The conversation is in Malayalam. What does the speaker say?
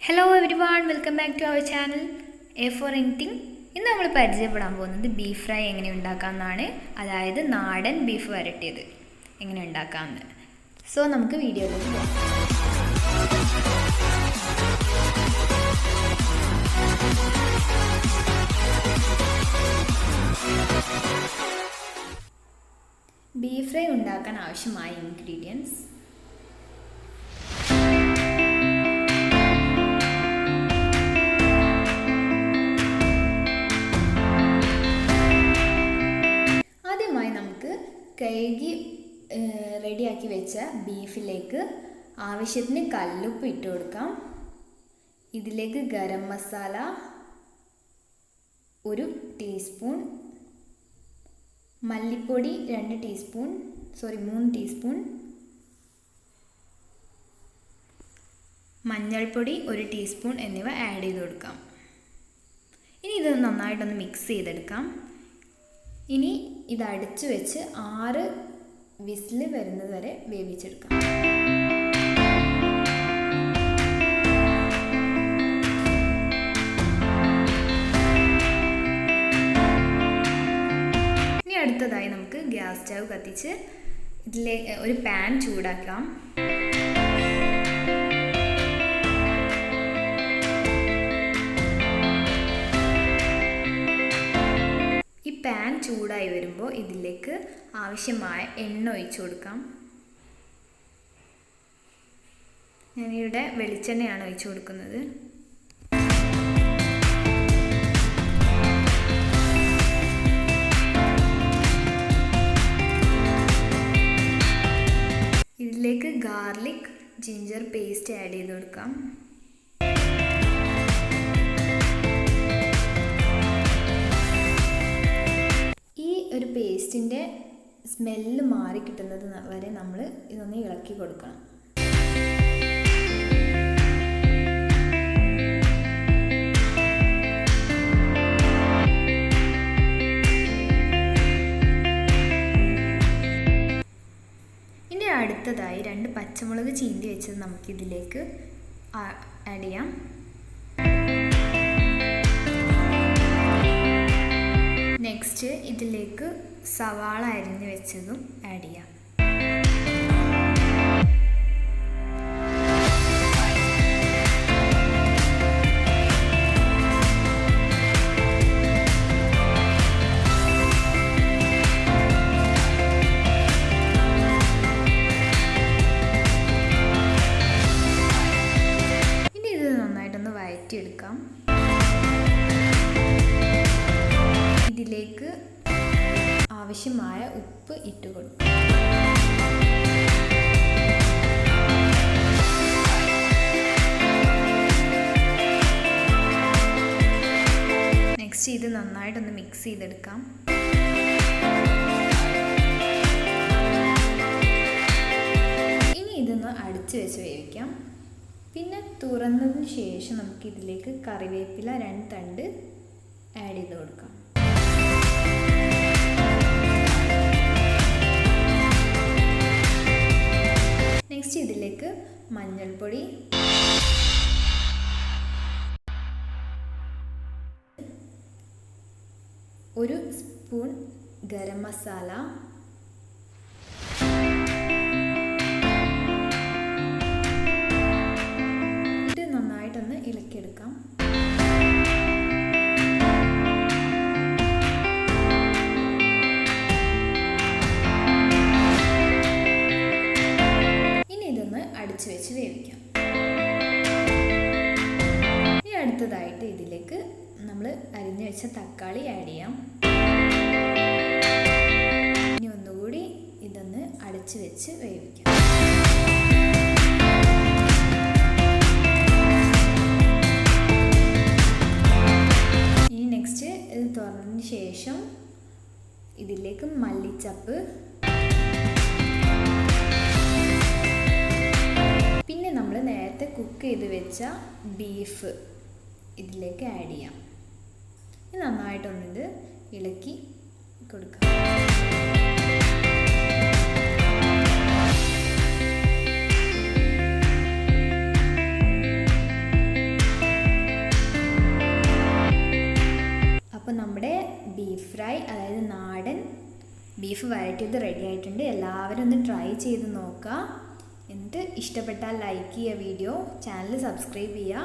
Hello everyone, welcome back to our channel A for AnYthIng. ഇന്ന് നമ്മൾ പരിചയപ്പെടാൻ പോകുന്നത് ബീഫ് ഫ്രൈ എങ്ങനെ ഉണ്ടാക്കാമെന്നാണ്. അതായത് നാടൻ ബീഫ് വരട്ടിയത് എങ്ങനെ ഉണ്ടാക്കാമെന്ന്. സോ നമുക്ക് വീഡിയോയിലേക്ക് പോകാം. ബീഫ് ഫ്രൈ ഉണ്ടാക്കാൻ ആവശ്യമായ ഇൻഗ്രീഡിയൻസ്: കഴുകി റെഡിയാക്കി വെച്ച ബീഫിലേക്ക് ആവശ്യത്തിന് കല്ലുപ്പ് ഇട്ട് കൊടുക്കാം. ഇതിലേക്ക് ഗരം മസാല 1 ടീസ്പൂൺ, മല്ലിപ്പൊടി 3 ടീസ്പൂൺ, മഞ്ഞൾപ്പൊടി 1 ടീസ്പൂൺ എന്നിവ ആഡ് ചെയ്ത് കൊടുക്കാം. ഇനി ഇത് നന്നായിട്ടൊന്ന് മിക്സ് ചെയ്തെടുക്കാം. ഇനി ഇത് അടച്ചു വെച്ച് 6 വിസിൽ വരുന്നത് വരെ വേവിച്ചെടുക്കാം. ഇനി അടുത്തതായി നമുക്ക് ഗ്യാസ് സ്റ്റൗ കത്തിച്ച് ഇതിലേക്ക് ഒരു പാൻ ചൂടാക്കാം. പാൻ ചൂടായി വരുമ്പോൾ ഇതിലേക്ക് ആവശ്യമായ എണ്ണ ഒഴിച്ചു കൊടുക്കാം. ഞാനിവിടെ വെളിച്ചെണ്ണയാണ് ഒഴിച്ചു കൊടുക്കുന്നത്. ഇതിലേക്ക് ഗാർലിക് ജിഞ്ചർ പേസ്റ്റ് ആഡ് ചെയ്ത് കൊടുക്കാം. ഒരു പേസ്റ്റിൻ്റെ സ്മെല്ല് മാറി കിട്ടുന്നത് വരെ നമ്മൾ ഇതൊന്ന് ഇളക്കി കൊടുക്കണം. ഇനി അടുത്തതായി 2 പച്ചമുളക് ചീന്തി വെച്ചത് നമുക്കിതിലേക്ക് ആഡ് ചെയ്യാം. നെക്സ്റ്റ് ഇതിലേക്ക് സവാള അരിഞ്ഞ് വെച്ചതും ആഡ് ചെയ്യാം. ഇനി ഇത് നന്നായിട്ടൊന്ന് വഴറ്റിയെടുക്കാം. ഇതിലേക്ക് ആവശ്യമായ ഉപ്പ് ഇട്ട് കൊടുക്കും. നെക്സ്റ്റ് ഇത് നന്നായിട്ടൊന്ന് മിക്സ് ചെയ്തെടുക്കാം. ഇനി ഇതൊന്ന് അടച്ചു വെച്ച് വേവിക്കാം. പിന്നെ തുറന്നതിന് ശേഷം നമുക്ക് ഇതിലേക്ക് കറിവേപ്പില 2 തണ്ട് ആഡ് ചെയ്ത് കൊടുക്കാം. നെക്സ്റ്റ് ഇതിലേക്ക് മഞ്ഞൾപ്പൊടി, ഒരു സ്പൂൺ ഗരം മസാല, ഇത് നന്നായിട്ടൊന്ന് ഇളക്കിയെടുക്കാം. അടച്ചു വെച്ച് വേവിക്കാം. ഇനി അടുത്തതായിട്ട് ഇതിലേക്ക് നമ്മൾ അരിഞ്ഞു വെച്ച തക്കാളി ആഡ് ചെയ്യാം. ഇനി ഒന്നുകൂടി ഇതൊന്ന് അടച്ചു വെച്ച് വേവിക്കാം. ഇനി നെക്സ്റ്റ് ഇത് തുറന്നതിന് ശേഷം ഇതിലേക്ക് മല്ലിച്ചപ്പ്, പിന്നെ നമ്മൾ നേരത്തെ കുക്ക് ചെയ്ത് വെച്ച ബീഫ് ഇതിലേക്ക് ആഡ് ചെയ്യാം. നന്നായിട്ടൊന്നിത് ഇളക്കി കൊടുക്കാം. അപ്പോൾ നമ്മുടെ ബീഫ് ഫ്രൈ, അതായത് നാടൻ ബീഫ് വരട്ടിയത് റെഡി ആയിട്ടുണ്ട്. എല്ലാവരും ഒന്ന് ട്രൈ ചെയ്ത് നോക്കുക. എന്നിട്ട് ഇഷ്ടപ്പെട്ടാൽ ലൈക്ക് ചെയ്യുക, വീഡിയോ ചാനൽ സബ്സ്ക്രൈബ് ചെയ്യുക.